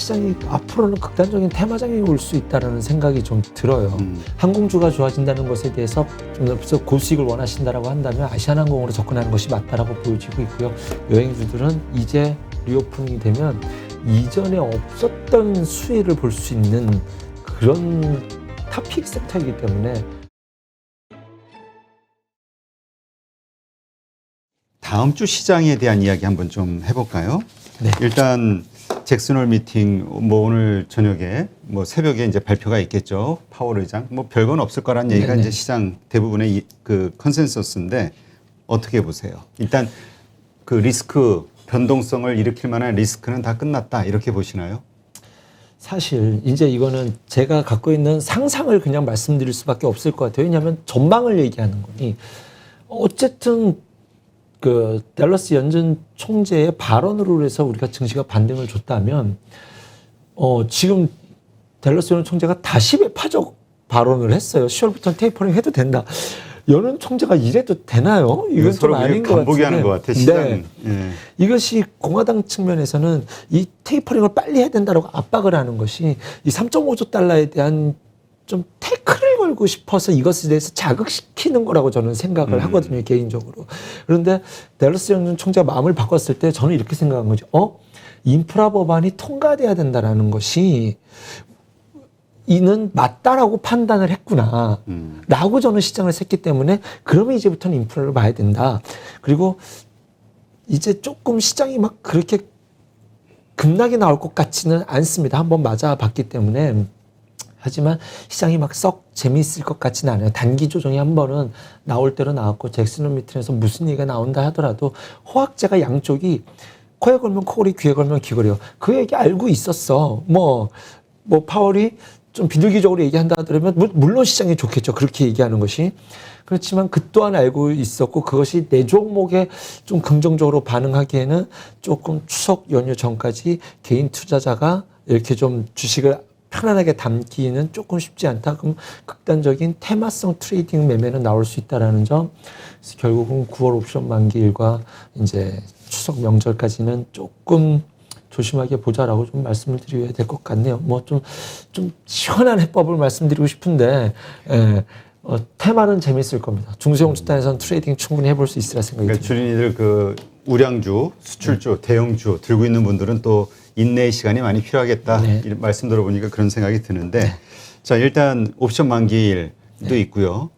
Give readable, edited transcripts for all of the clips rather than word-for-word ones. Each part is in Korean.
시장이 앞으로는 극단적인 테마장이 올 수 있다는 생각이 좀 들어요. 항공주가 좋아진다는 것에 대해서 좀 더 고수익을 원하신다라고 한다면 아시아나항공으로 접근하는 것이 맞다라고 보여지고 있고요. 여행주들은 이제 리오프닝이 되면 이전에 없었던 수혜를 볼 수 있는 그런 탑픽 섹터이기 때문에 다음 주 시장에 대한 이야기 한번 좀 해볼까요? 네. 일단 잭슨홀 미팅 뭐 오늘 저녁에 뭐 새벽에 이제 발표가 있겠죠. 파월 의장 뭐 별건 없을 거란 얘기가 네네. 이제 시장 대부분의 그 컨센서스인데 어떻게 보세요? 일단 그 리스크 변동성을 일으킬 만한 리스크는 다 끝났다 이렇게 보시나요? 사실 이제 이거는 제가 갖고 있는 상상을 그냥 말씀드릴 수밖에 없을 것 같아요. 왜냐하면 전망을 얘기하는 거니 어쨌든 그 댈러스 연준 총재의 발언으로 해서 우리가 증시가 반등을 줬다면 지금 댈러스 연준 총재가 다시 매파적 발언을 했어요. 10월부터 테이퍼링 해도 된다. 연준 총재가 이래도 되나요? 이건 좀 아닌 것 같은데. 간보기 하는 것 같아. 시장. 네. 예. 이것이 공화당 측면에서는 이 테이퍼링을 빨리 해야 된다고 압박을 하는 것이 이 3.5조 달러에 대한 좀 태클을 걸고 싶어서 이것에 대해서 자극시키는 거라고 저는 생각을 하거든요, 개인적으로. 그런데 댈러스 연준 총재가 마음을 바꿨을 때 저는 이렇게 생각한 거죠. 인프라 법안이 통과돼야 된다라는 것이 이는 맞다라고 판단을 했구나. 라고 저는 시장을 샜기 때문에 그러면 이제부터는 인프라를 봐야 된다. 그리고 이제 조금 시장이 막 그렇게 급락이 나올 것 같지는 않습니다. 한번 맞아봤기 때문에. 하지만 시장이 막 썩 재미있을 것 같지는 않아요. 단기 조정이 한 번은 나올 대로 나왔고 잭슨홀 미팅에서 무슨 얘기가 나온다 하더라도 호학제가 양쪽이 코에 걸면 코걸이, 귀에 걸면 귀걸이요. 그 얘기 알고 있었어. 뭐 파월이 좀 비둘기적으로 얘기한다 하더라면 물론 시장이 좋겠죠. 그렇게 얘기하는 것이. 그렇지만 그 또한 알고 있었고 그것이 내 종목에 좀 긍정적으로 반응하기에는 조금 추석 연휴 전까지 개인 투자자가 이렇게 좀 주식을 편안하게 담기는 조금 쉽지 않다. 그럼 극단적인 테마성 트레이딩 매매는 나올 수 있다라는 점. 그래서 결국은 9월 옵션 만기일과 이제 추석 명절까지는 조금 조심하게 보자라고 좀 말씀을 드려야 될 것 같네요. 뭐 좀 시원한 해법을 말씀드리고 싶은데, 테마는 재밌을 겁니다. 중소형 주단에서는 트레이딩 충분히 해볼 수 있으라 생각이 듭니다. 그러니까 주린이들 그 우량주, 수출주, 대형주 들고 있는 분들은 또 인내의 시간이 많이 필요하겠다. 네. 이런 말씀 들어보니까 그런 생각이 드는데 자 일단 옵션 만기일도 있고요.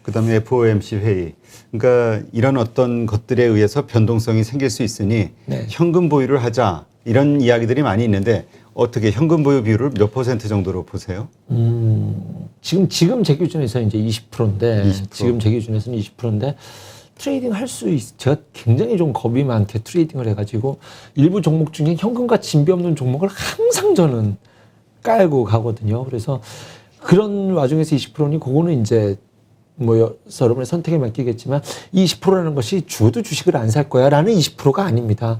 그다음에 FOMC 회의. 그러니까 이런 어떤 것들에 의해서 변동성이 생길 수 있으니 현금 보유를 하자. 이런 이야기들이 많이 있는데 어떻게 현금 보유 비율을 몇 % 정도로 보세요? 지금 제 기준에서 이제 20%인데 20%. 지금 제 기준에서는 20%인데 트레이딩 할 수 제가 굉장히 좀 겁이 많게 트레이딩을 해가지고 일부 종목 중에 현금과 진비 없는 종목을 항상 저는 깔고 가거든요. 그래서 그런 와중에서 20%니 그거는 이제 뭐 여러분의 선택에 맡기겠지만 20%라는 것이 죽어도 주식을 안 살 거야라는 20%가 아닙니다.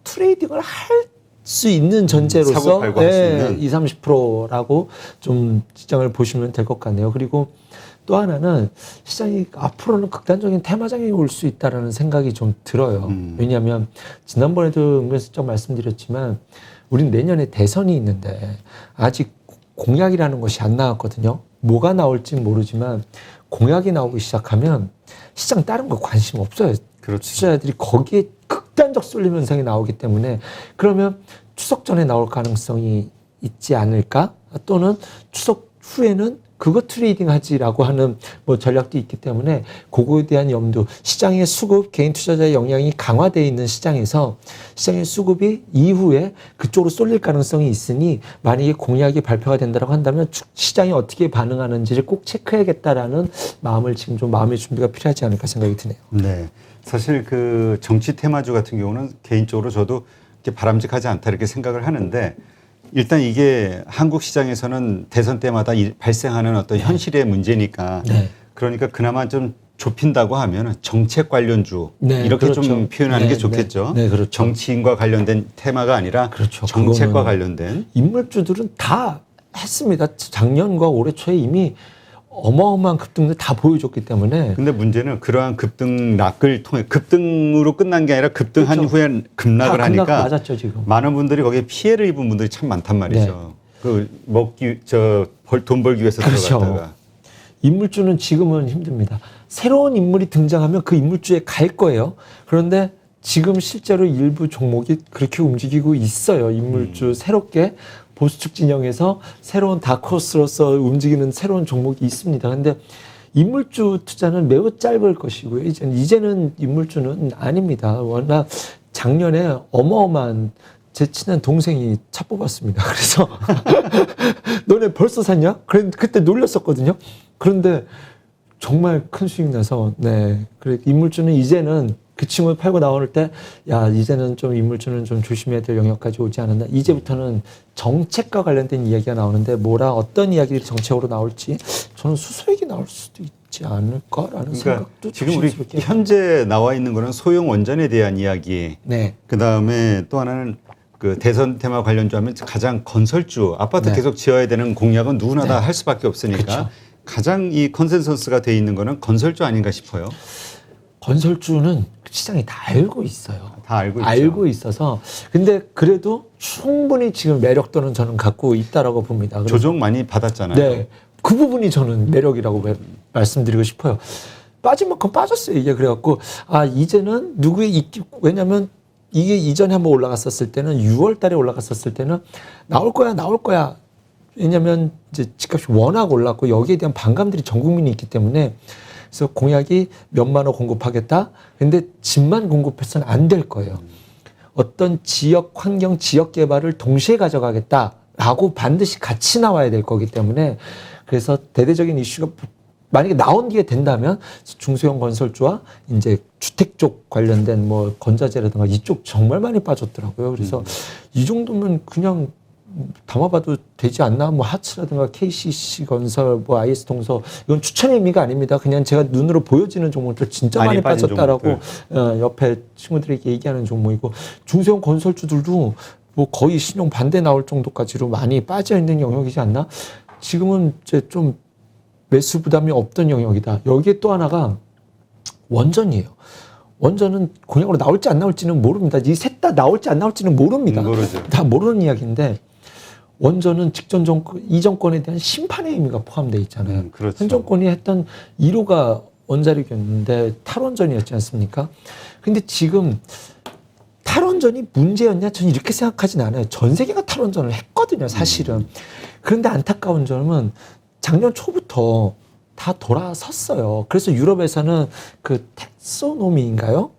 트레이딩을 할 수 있는 전제로서 사고 팔고 할 수 있는 20, 30%라고 좀 시장을 보시면 될 것 같네요. 그리고 또 하나는 시장이 앞으로는 극단적인 테마장이 올 수 있다는 생각이 좀 들어요. 왜냐하면 지난번에도 은근슬쩍 말씀드렸지만 우린 내년에 대선이 있는데 아직 공약이라는 것이 안 나왔거든요. 뭐가 나올지 모르지만 공약이 나오기 시작하면 시장 다른 거 관심 없어요. 그렇죠. 투자자들이 거기에 극단적 쏠림 현상이 나오기 때문에 그러면 추석 전에 나올 가능성이 있지 않을까? 또는 추석 후에는 그거 트레이딩 하지라고 하는 뭐 전략도 있기 때문에 그거에 대한 염두, 시장의 수급, 개인 투자자의 영향이 강화되어 있는 시장에서 시장의 수급이 이후에 그쪽으로 쏠릴 가능성이 있으니 만약에 공약이 발표가 된다고 한다면 시장이 어떻게 반응하는지를 꼭 체크해야겠다라는 마음을 지금 좀 마음의 준비가 필요하지 않을까 생각이 드네요. 네. 사실 그 정치 테마주 같은 경우는 개인적으로 저도 이렇게 바람직하지 않다 이렇게 생각을 하는데 일단 이게 한국 시장에서는 대선 때마다 발생하는 어떤 현실의 문제니까 그러니까 그나마 좀 좁힌다고 하면 정책 관련주 이렇게 그렇죠. 좀 표현하는 게 좋겠죠. 그렇죠. 정치인과 관련된 테마가 아니라 그렇죠. 정책과 관련된 인물주들은 다 했습니다. 작년과 올해 초에 이미 어마어마한 급등을 다 보여줬기 때문에 근데 문제는 그러한 급등락을 통해 급등으로 끝난 게 아니라 급등한 그렇죠. 후에 급락을 다 하니까 맞았죠 지금. 많은 분들이 거기에 피해를 입은 분들이 참 많단 말이죠. 그 돈 벌기 위해서 그렇죠. 들어갔다가 인물주는 지금은 힘듭니다. 새로운 인물이 등장하면 그 인물주에 갈 거예요. 그런데 지금 실제로 일부 종목이 그렇게 움직이고 있어요. 인물주 새롭게 보수축 진영에서 새로운 다크호스로서 움직이는 새로운 종목이 있습니다. 근데 인물주 투자는 매우 짧을 것이고요. 이제는 인물주는 아닙니다. 워낙 작년에 어마어마한 제 친한 동생이 차 뽑았습니다. 그래서 너네 벌써 샀냐? 그때 놀렸었거든요. 그런데 정말 큰 수익 나서 그래 인물주는 이제는 그 친구 팔고 나올 때 야 이제는 좀 인물주는 좀 조심해야 될 영역까지 오지 않았나. 이제부터는 정책과 관련된 이야기가 나오는데 어떤 이야기들이 정책으로 나올지 저는 수소액이 나올 수도 있지 않을까라는 생각도 지금 우리 조심스럽게 현재 나와 있는 거는 소형 원전에 대한 이야기. 그 다음에 또 하나는 그 대선 테마 관련주 하면 가장 건설주 아파트 계속 지어야 되는 공약은 누구나 다 할 수밖에 없으니까 그렇죠. 가장 이 컨센서스가 돼 있는 거는 건설주 아닌가 싶어요. 건설주는 시장이 다 알고 있어요. 다 알고 있죠. 알고 있어서 근데 그래도 충분히 지금 매력도는 저는 갖고 있다라고 봅니다. 조정 많이 받았잖아요. 네, 그 부분이 저는 매력이라고 말씀드리고 싶어요. 빠진 만큼 빠졌어요. 이게 그래갖고 이제는 왜냐면 이게 이전에 한번 올라갔었을 때는 6월달에 올라갔었을 때는 나올 거야. 왜냐면 이제 집값이 워낙 올랐고 여기에 대한 반감들이 전 국민이 있기 때문에 그래서 공약이 몇만 원 공급하겠다. 근데 집만 공급해서는 안 될 거예요. 어떤 지역 환경, 지역 개발을 동시에 가져가겠다라고 반드시 같이 나와야 될 거기 때문에 그래서 대대적인 이슈가 만약에 나온 게 된다면 중소형 건설주와 이제 주택 쪽 관련된 뭐 건자재라든가 이쪽 정말 많이 빠졌더라고요. 그래서 이 정도면 그냥 담아봐도 되지 않나? 뭐 하츠라든가 KCC 건설, 뭐 IS 동서 이건 추천의 의미가 아닙니다. 그냥 제가 눈으로 보여지는 종목들 진짜 많이 빠졌다라고 옆에 친구들에게 얘기하는 종목이고 중소형 건설주들도 뭐 거의 신용 반대 나올 정도까지로 많이 빠져 있는 영역이지 않나? 지금은 이제 좀 매수 부담이 없던 영역이다. 여기에 또 하나가 원전이에요. 원전은 공약으로 나올지 안 나올지는 모릅니다. 이 셋 다 나올지 안 나올지는 모릅니다. 모르죠. 다 모르는 이야기인데 원전은 이 정권에 대한 심판의 의미가 포함되어 있잖아요. 그렇죠. 현 정권이 했던 1호가 원자력이었는데 탈원전이었지 않습니까? 근데 지금 탈원전이 문제였냐? 저는 이렇게 생각하진 않아요. 전 세계가 탈원전을 했거든요, 사실은. 그런데 안타까운 점은 작년 초부터 다 돌아섰어요. 그래서 유럽에서는 그 텍소노미인가요?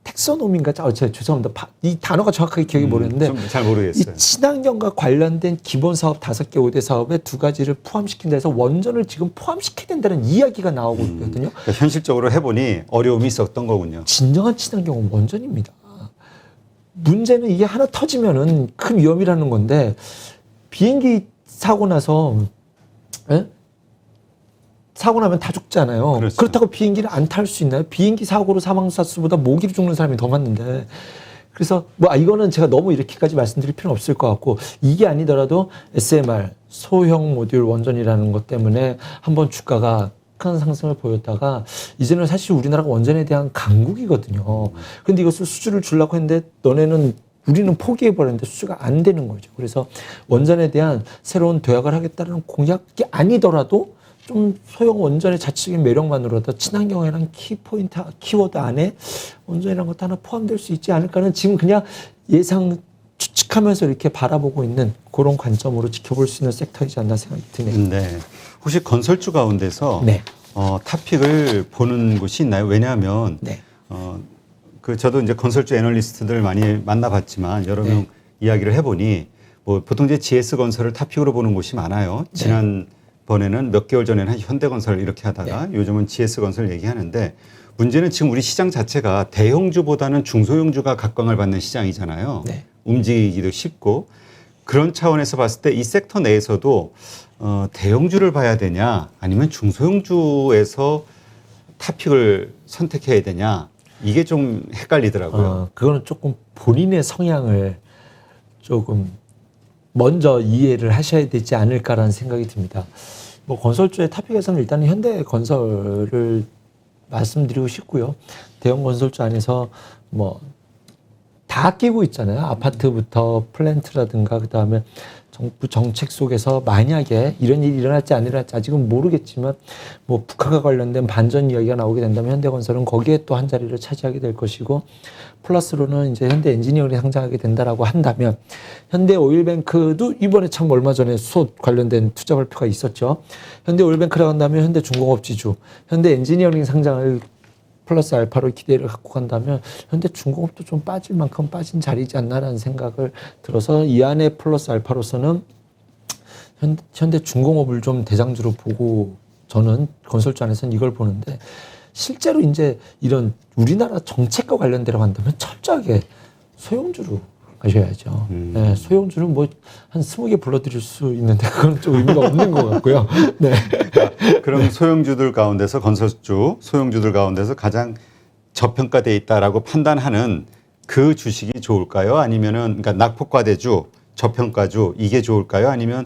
텍소노미인가? 죄송합니다. 이 단어가 정확하게 기억이 모르는데 좀 잘 모르겠어요. 이 친환경과 관련된 기본 사업 5개, 5대 사업에 2가지를 포함시킨다 해서 원전을 지금 포함시켜야 된다는 이야기가 나오고 있거든요. 그러니까 현실적으로 해보니 어려움이 있었던 거군요. 진정한 친환경은 원전입니다. 문제는 이게 하나 터지면은 큰 위험이라는 건데 비행기 사고 나서 사고 나면 다 죽잖아요. 그렇죠. 그렇다고 비행기를 안 탈 수 있나요? 비행기 사고로 사망자 수보다 모기로 죽는 사람이 더 많은데. 그래서 이거는 제가 너무 이렇게까지 말씀드릴 필요는 없을 것 같고 이게 아니더라도 SMR 소형 모듈 원전이라는 것 때문에 한번 주가가 큰 상승을 보였다가 이제는 사실 우리나라가 원전에 대한 강국이거든요. 근데 이것을 수주를 주려고 했는데 우리는 포기해버렸는데 수주가 안 되는 거죠. 그래서 원전에 대한 새로운 도약을 하겠다는 공약이 아니더라도 좀 소형 원전의 자체적인 매력만으로도 친환경이라는 키포인트, 키워드 안에 원전이라는 것도 하나 포함될 수 있지 않을까는 지금 그냥 예상 추측하면서 이렇게 바라보고 있는 그런 관점으로 지켜볼 수 있는 섹터이지 않나 생각이 드네요. 네. 혹시 건설주 가운데서 네. 탑픽을 보는 곳이 있나요? 왜냐하면 저도 이제 건설주 애널리스트들 많이 만나봤지만 여러 명 이야기를 해보니 뭐 보통 이제 GS 건설을 탑픽으로 보는 곳이 많아요. 지난 번에는 몇 개월 전에는 현대건설 이렇게 하다가 요즘은 GS건설 얘기하는데 문제는 지금 우리 시장 자체가 대형주보다는 중소형주가 각광을 받는 시장이잖아요. 움직이기도 쉽고 그런 차원에서 봤을 때 이 섹터 내에서도 대형주를 봐야 되냐 아니면 중소형주에서 탑픽을 선택해야 되냐 이게 좀 헷갈리더라고요. 그거는 조금 본인의 성향을 조금 먼저 이해를 하셔야 되지 않을까라는 생각이 듭니다. 뭐 건설주의 탑픽에서는 일단 현대건설을 말씀드리고 싶고요. 대형 건설주 안에서 뭐 다 끼고 있잖아요. 아파트부터 플랜트라든가 그다음에 정부 정책 속에서 만약에 이런 일이 일어날지 안 일어날지 아직은 모르겠지만 뭐 북한과 관련된 반전 이야기가 나오게 된다면 현대건설은 거기에 또 한 자리를 차지하게 될 것이고 플러스로는 이제 현대 엔지니어링이 상장하게 된다라고 한다면 현대 오일뱅크도 이번에 참 얼마 전에 수소 관련된 투자 발표가 있었죠. 현대 오일뱅크라고 한다면 현대 중공업 지주, 현대 엔지니어링 상장을 플러스 알파로 기대를 갖고 간다면 현대 중공업도 좀 빠질 만큼 빠진 자리지 않나라는 생각을 들어서 이 안에 플러스 알파로서는 현대 중공업을 좀 대장주로 보고 저는 건설주 안에서는 이걸 보는데 실제로 이제 이런 우리나라 정책과 관련되라고 한다면 철저하게 소형주로 가셔야죠. 네, 소형주는 뭐 한 20개 불러드릴 수 있는데 그건 좀 의미가 없는 것 같고요. 네. 그럼 소형주들 가운데서 건설주, 소형주들 가운데서 가장 저평가돼 있다라고 판단하는 그 주식이 좋을까요? 아니면은 그러니까 낙폭과대주, 저평가주 이게 좋을까요? 아니면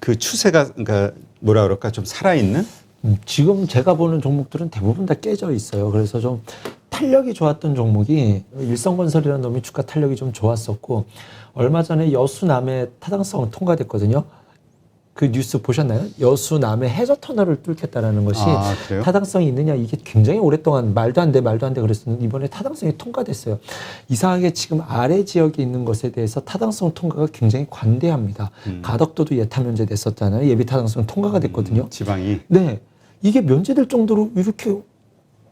그 추세가 그러니까 뭐라 그럴까 좀 살아있는? 지금 제가 보는 종목들은 대부분 다 깨져 있어요. 그래서 좀 탄력이 좋았던 종목이 일성건설이라는 놈이 주가 탄력이 좀 좋았었고 얼마 전에 여수남의 타당성 통과됐거든요. 그 뉴스 보셨나요? 여수남의 해저 터널을 뚫겠다라는 것이 타당성이 있느냐 이게 굉장히 오랫동안 말도 안 돼 그랬었는데 이번에 타당성이 통과됐어요. 이상하게 지금 아래 지역에 있는 것에 대해서 타당성 통과가 굉장히 관대합니다. 가덕도도 예타 면제됐었잖아요. 예비 타당성 통과가 됐거든요. 지방이. 네, 이게 면제될 정도로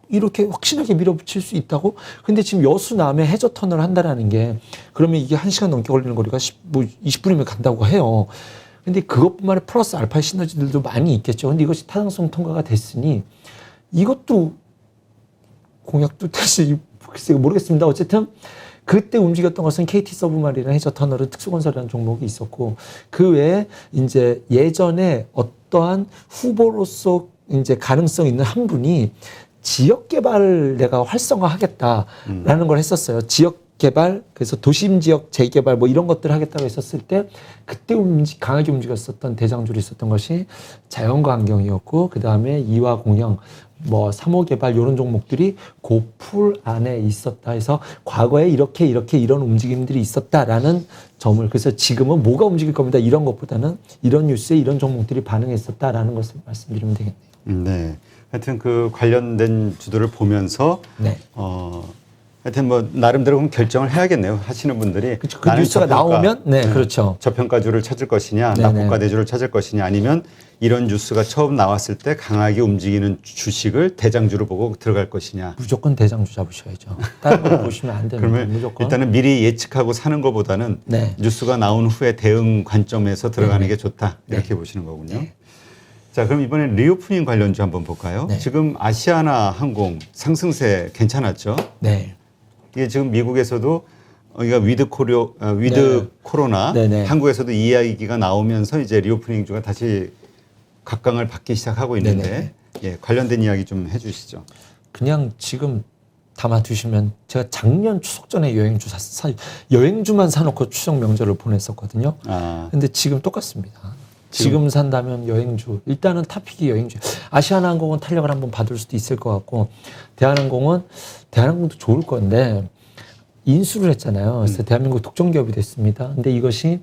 이렇게 확실하게 밀어붙일 수 있다고? 근데 지금 여수남에 해저 터널을 한다라는 게 그러면 이게 1시간 넘게 걸리는 거리가 20분이면 간다고 해요. 근데 그것뿐만 아니라 플러스 알파 시너지들도 많이 있겠죠. 근데 이것이 타당성 통과가 됐으니 이것도 공약도 다시 글쎄 모르겠습니다. 어쨌든 그때 움직였던 것은 KT 서브마린이나 해저 터널은 특수건설이라는 종목이 있었고 그 외에 이제 예전에 어떠한 후보로서 이제 가능성 있는 한 분이 지역 개발을 내가 활성화하겠다라는 걸 했었어요. 지역 개발, 그래서 도심 지역 재개발 뭐 이런 것들을 하겠다고 했었을 때 그때 강하게 움직였었던 대장주로 있었던 것이 자연과 환경이었고 그 다음에 이화 공영, 뭐 3호 개발 이런 종목들이 고풀 안에 있었다 해서 과거에 이렇게 이런 움직임들이 있었다라는 점을 그래서 지금은 뭐가 움직일 겁니다. 이런 것보다는 이런 뉴스에 이런 종목들이 반응했었다라는 것을 말씀드리면 되겠네요. 네. 하여튼 그 관련된 주들을 보면서 네. 하여튼 뭐 나름대로 그럼 결정을 해야겠네요. 하시는 분들이 그렇죠. 그 뉴스가 나오면 그렇죠. 저평가주를 찾을 것이냐, 네네. 낙폭과대주를 찾을 것이냐, 아니면 이런 뉴스가 처음 나왔을 때 강하게 움직이는 주식을 대장주로 보고 들어갈 것이냐. 무조건 대장주 잡으셔야죠. 다른 거 보시면 안 됩니다. 그러면 무조건. 일단은 미리 예측하고 사는 것보다는 네. 뉴스가 나온 후에 대응 관점에서 들어가는 네. 게 좋다. 이렇게 네. 보시는 거군요. 네. 자, 그럼 이번엔 리오프닝 관련주 한번 볼까요? 네. 지금 아시아나 항공 상승세 괜찮았죠? 네. 이게 지금 미국에서도 이가 위드 코로나, 네네. 한국에서도 이 이야기가 나오면서 이제 리오프닝주가 다시 각광을 받기 시작하고 있는데 네네. 예, 관련된 이야기 좀 해주시죠. 그냥 지금 담아두시면 제가 작년 추석 전에 여행주만 사놓고 추석 명절을 보냈었거든요. 근데 지금 똑같습니다. 지금 산다면 여행주. 일단은 탑픽이 여행주. 아시아나항공은 탄력을 한번 받을 수도 있을 것 같고 대한항공도 좋을 건데 인수를 했잖아요. 그래서 대한민국 독점기업이 됐습니다. 근데 이것이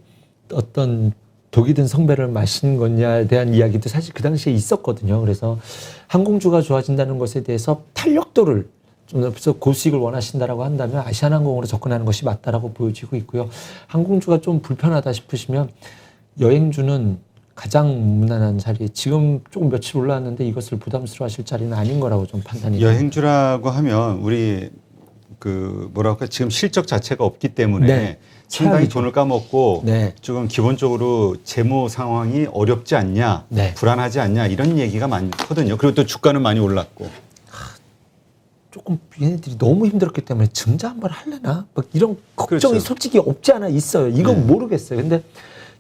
어떤 독이 든 성배를 마신 거냐에 대한 이야기도 사실 그 당시에 있었거든요. 그래서 항공주가 좋아진다는 것에 대해서 탄력도를 좀 높여서 고수익을 원하신다라고 한다면 아시아나항공으로 접근하는 것이 맞다라고 보여지고 있고요. 항공주가 좀 불편하다 싶으시면 여행주는 가장 무난한 자리. 지금 조금 며칠 올라왔는데 이것을 부담스러워하실 자리는 아닌 거라고 좀 판단이 됩니다. 여행주라고 하면 우리 그 뭐랄까 지금 실적 자체가 없기 때문에 네. 상당히 최악이죠. 돈을 까먹고 네. 지금 기본적으로 재무 상황이 어렵지 않냐, 네. 불안하지 않냐 이런 얘기가 많거든요. 그리고 또 주가는 많이 올랐고. 조금 얘네들이 너무 힘들었기 때문에 증자 한번 할래나? 막 이런 걱정이 그렇죠. 솔직히 없지 않아 있어요. 이건 네. 모르겠어요. 근데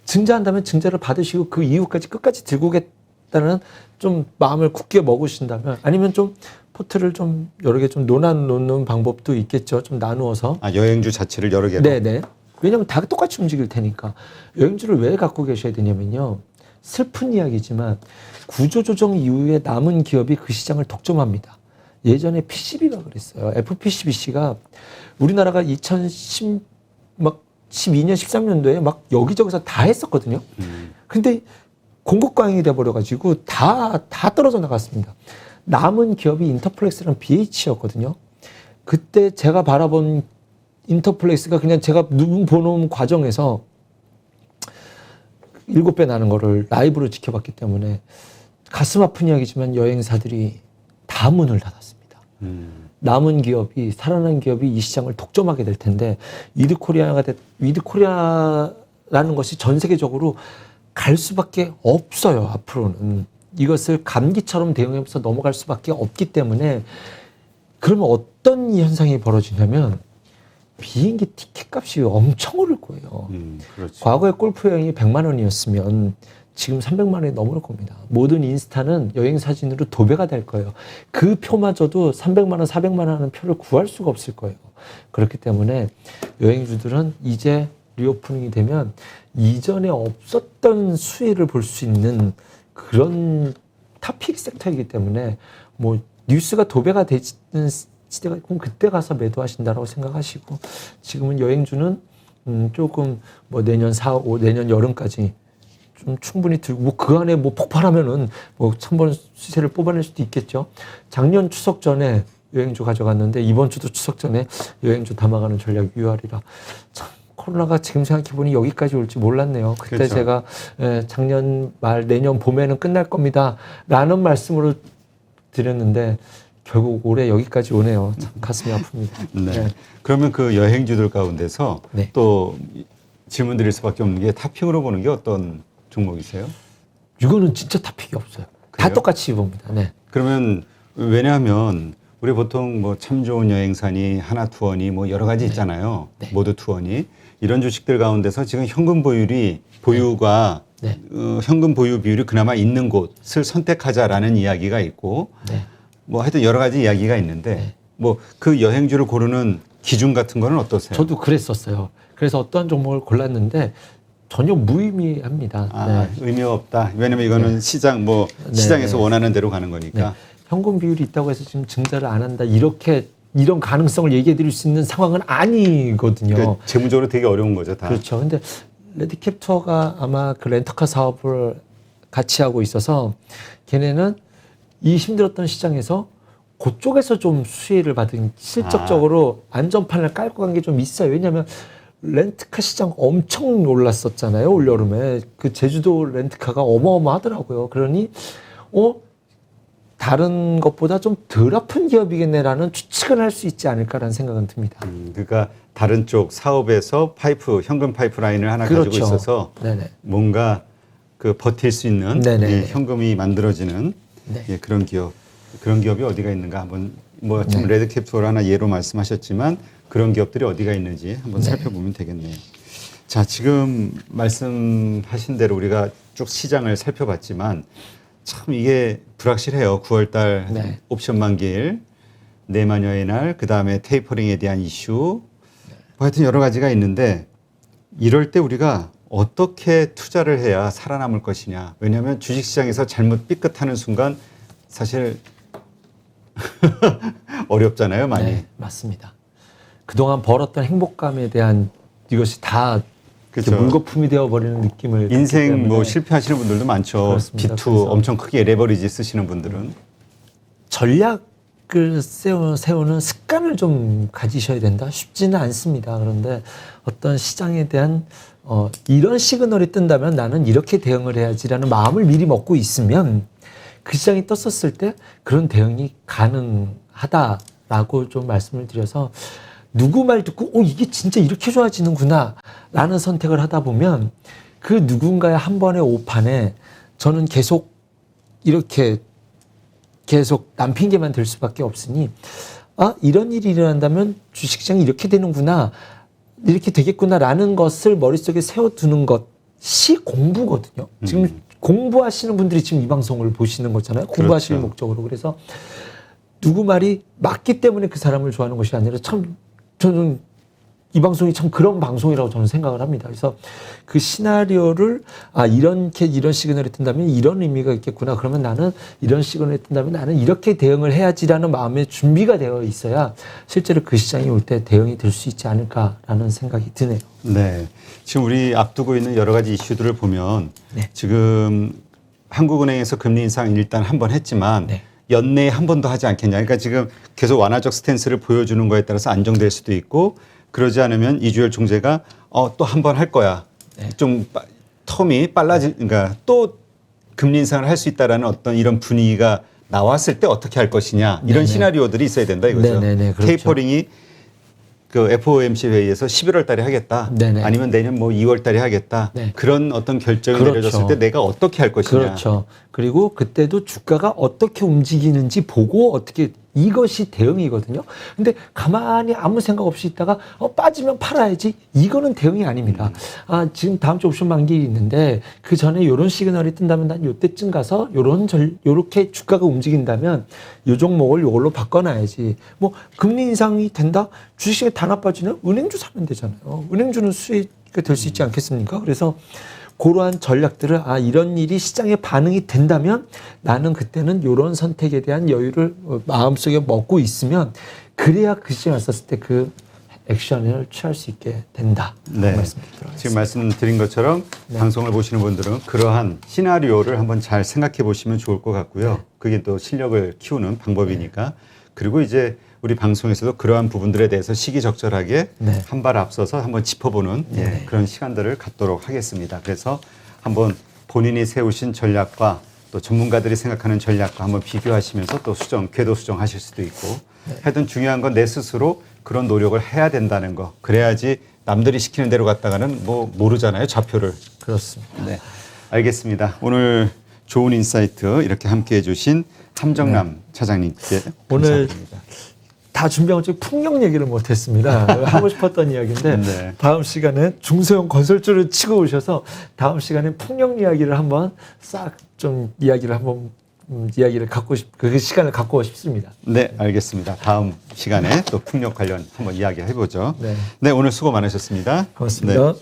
증자한다면 증자를 받으시고 그 이후까지 끝까지 들고 오겠다는 좀 마음을 굳게 먹으신다면 아니면 좀 포트를 좀 여러 개 좀 놓는 방법도 있겠죠. 좀 나누어서. 여행주 자체를 여러 개로. 네네. 왜냐하면 다 똑같이 움직일 테니까. 여행주를 왜 갖고 계셔야 되냐면요. 슬픈 이야기지만 구조조정 이후에 남은 기업이 그 시장을 독점합니다. 예전에 PCB가 그랬어요. FPCBC가 우리나라가 2012년, 13년도에 막 여기저기서 다 했었거든요. 근데 공급 과잉이 돼버려가지고 다 떨어져 나갔습니다. 남은 기업이 인터플렉스랑 BH였거든요. 그때 제가 바라본 인터플렉스가 그냥 제가 눈 보는 과정에서 7배 나는 거를 라이브로 지켜봤기 때문에 가슴 아픈 이야기지만 여행사들이 다 문을 닫았습니다. 남은 기업이, 살아난 기업이 이 시장을 독점하게 될 텐데, 위드코리아라는 것이 전 세계적으로 갈 수밖에 없어요, 앞으로는. 이것을 감기처럼 대응하면서 넘어갈 수밖에 없기 때문에, 그러면 어떤 현상이 벌어지냐면, 비행기 티켓 값이 엄청 오를 거예요. 그렇죠. 과거에 골프 여행이 100만 원이었으면 지금 300만 원이 넘을 겁니다. 모든 인스타는 여행 사진으로 도배가 될 거예요. 그 표마저도 300만 원, 400만 원 하는 표를 구할 수가 없을 거예요. 그렇기 때문에 여행주들은 이제 리오프닝이 되면 이전에 없었던 수혜를 볼 수 있는 그런 탑픽 섹터이기 때문에 뭐 뉴스가 도배가 되는 시대가 있고 그때 가서 매도하신다라고 생각하시고, 지금은 여행주는 조금 뭐 내년 4, 5, 내년 여름까지 좀 충분히 들고, 뭐 그 안에 뭐 폭발하면은 뭐 1000번 수세를 뽑아낼 수도 있겠죠. 작년 추석 전에 여행주 가져갔는데 이번 주도 추석 전에 여행주 담아가는 전략 유효하리라. 참 코로나가 지금 생각해보니 여기까지 올지 몰랐네요. 그때 그렇죠. 제가 작년 말 내년 봄에는 끝날 겁니다 라는 말씀으로 드렸는데 결국 올해 여기까지 오네요. 참 가슴이 아픕니다. 네. 네. 그러면 그 여행주들 가운데서 네. 또 질문 드릴 수밖에 없는 게 탑픽으로 보는 게 어떤 종목이세요? 이거는 진짜 탑픽이 없어요. 다 그래요? 똑같이 봅니다. 네. 그러면 왜냐하면 우리 보통 뭐 참 좋은 여행사니 하나투어니 뭐 여러 가지 있잖아요. 네. 모두 투어니 이런 주식들 가운데서 지금 현금 보유가 네. 현금 보유 비율이 그나마 있는 곳을 선택하자라는 이야기가 있고 네. 뭐 하여튼 여러 가지 이야기가 있는데 네. 뭐 그 여행주를 고르는 기준 같은 거는 어떠세요? 저도 그랬었어요. 그래서 어떤 종목을 골랐는데 전혀 무의미합니다. 아, 네. 의미가 없다. 왜냐면 이거는 시장 뭐 네. 시장에서 네. 원하는 대로 가는 거니까. 네. 현금 비율이 있다고 해서 지금 증자를 안 한다. 이런 가능성을 얘기해 드릴 수 있는 상황은 아니거든요. 그러니까 재무적으로 되게 어려운 거죠, 다. 그렇죠. 근데 레드캡 투어가 아마 그 렌터카 사업을 같이 하고 있어서 걔네는 이 힘들었던 시장에서 그쪽에서 좀 수혜를 받은 실적적으로 안전판을 깔고 간 게 좀 있어요. 왜냐하면 렌트카 시장 엄청 올랐었잖아요. 올여름에. 그 제주도 렌트카가 어마어마하더라고요. 그러니 다른 것보다 좀 덜 아픈 기업이겠네라는 추측을 할 수 있지 않을까라는 생각은 듭니다. 그러니까 다른 쪽 사업에서 현금 파이프라인을 하나 그렇죠. 가지고 있어서 네네. 뭔가 그 버틸 수 있는 네네. 예, 현금이 만들어지는 네. 예, 그런 기업이 어디가 있는가 한번 뭐 지금 네. 레드캡토를 하나 예로 말씀하셨지만 그런 기업들이 어디가 있는지 한번 네. 살펴보면 되겠네요. 자, 지금 말씀하신 대로 우리가 쭉 시장을 살펴봤지만 참 이게 불확실해요. 9월달 네. 옵션 만기일, 내마녀의 날, 그 다음에 테이퍼링에 대한 이슈, 뭐 하여튼 여러 가지가 있는데 이럴 때 우리가 어떻게 투자를 해야 살아남을 것이냐. 왜냐하면 주식시장에서 잘못 삐끗하는 순간 사실 어렵잖아요, 많이. 네, 맞습니다. 그동안 벌었던 행복감에 대한 이것이 다 이렇게 그렇죠. 물거품이 되어버리는 느낌을 인생 받기 뭐 때문에 실패하시는 분들도 많죠. 그렇습니다. B2 그래서 엄청 크게 레버리지 쓰시는 분들은. 전략을 세우는 습관을 좀 가지셔야 된다. 쉽지는 않습니다. 그런데 어떤 시장에 대한 이런 시그널이 뜬다면 나는 이렇게 대응을 해야지라는 마음을 미리 먹고 있으면 그 시장이 떴었을 때 그런 대응이 가능하다라고 좀 말씀을 드려서 누구 말 듣고 이게 진짜 이렇게 좋아지는구나 라는 선택을 하다 보면 그 누군가의 한 번의 오판에 저는 계속 남 핑계만 될 수밖에 없으니 이런 일이 일어난다면 주식시장이 이렇게 되는구나 이렇게 되겠구나라는 것을 머릿속에 세워두는 것이 공부거든요. 지금 공부하시는 분들이 지금 이 방송을 보시는 거잖아요. 공부하실 그렇죠. 목적으로. 그래서 누구 말이 맞기 때문에 그 사람을 좋아하는 것이 아니라 참 저는 이 방송이 참 그런 방송이라고 저는 생각을 합니다. 그래서 그 시나리오를 이런 시그널이 뜬다면 이런 의미가 있겠구나. 그러면 나는 이런 시그널이 뜬다면 나는 이렇게 대응을 해야지라는 마음의 준비가 되어 있어야 실제로 그 시장이 올 때 대응이 될 수 있지 않을까라는 생각이 드네요. 네. 지금 우리 앞두고 있는 여러 가지 이슈들을 보면 네. 지금 한국은행에서 금리 인상 일단 한 번 했지만 네. 연내에 한 번 더 하지 않겠냐. 그러니까 지금 계속 완화적 스탠스를 보여주는 거에 따라서 안정될 수도 있고 그러지 않으면 이주열 총재가 또 한 번 할 거야. 네. 좀 텀이 그러니까 또 금리 인상을 할 수 있다라는 어떤 이런 분위기가 나왔을 때 어떻게 할 것이냐 이런 네네. 시나리오들이 있어야 된다 이거죠. 네네네, 그렇죠. 테이퍼링이 그 FOMC 회의에서 11월 달에 하겠다. 네네. 아니면 내년 뭐 2월 달에 하겠다. 네. 그런 어떤 결정이 그렇죠. 내려졌을 때 내가 어떻게 할 것이냐. 그렇죠. 그리고 그때도 주가가 어떻게 움직이는지 보고 어떻게 이것이 대응이거든요. 근데 가만히 아무 생각 없이 있다가 빠지면 팔아야지. 이거는 대응이 아닙니다. 지금 다음 주 옵션 만기일이 있는데 그 전에 이런 시그널이 뜬다면 난 요때쯤 가서 요렇게 주가가 움직인다면 요 종목을 요걸로 바꿔놔야지. 뭐 금리 인상이 된다? 주식이 다 나빠지면 은행주 사면 되잖아요. 은행주는 수익이 될 수 있지 않겠습니까? 그래서 그러한 전략들을 이런 일이 시장에 반응이 된다면 나는 그때는 이런 선택에 대한 여유를 마음속에 먹고 있으면 그래야 그 시장에 왔었을 때 그 액션을 취할 수 있게 된다. 네. 말씀드리도록 지금 말씀드린 것처럼 네. 방송을 보시는 분들은 그러한 시나리오를 한번 잘 생각해 보시면 좋을 것 같고요. 네. 그게 또 실력을 키우는 방법이니까. 그리고 이제 우리 방송에서도 그러한 부분들에 대해서 시기적절하게 네. 한 발 앞서서 한번 짚어보는 네. 그런 시간들을 갖도록 하겠습니다. 그래서 한번 본인이 세우신 전략과 또 전문가들이 생각하는 전략과 한번 비교하시면서 또 궤도 수정하실 수도 있고 하여튼 중요한 건 내 스스로 그런 노력을 해야 된다는 거. 그래야지 남들이 시키는 대로 갔다가는 뭐 모르잖아요. 좌표를. 그렇습니다. 네. 알겠습니다. 오늘 좋은 인사이트 이렇게 함께 해주신 함정남 차장님께 오늘 감사드립니다. 다 준비한 것 중에 풍력 얘기를 못했습니다. 하고 싶었던 이야기인데 네. 다음 시간에 중소형 건설주를 치고 오셔서 다음 시간에 풍력 이야기를 한번 싹 좀 이야기를 한번 그 시간을 갖고 싶습니다. 네, 알겠습니다. 다음 시간에 또 풍력 관련 한번 이야기해 보죠. 네. 네, 오늘 수고 많으셨습니다. 고맙습니다. 네.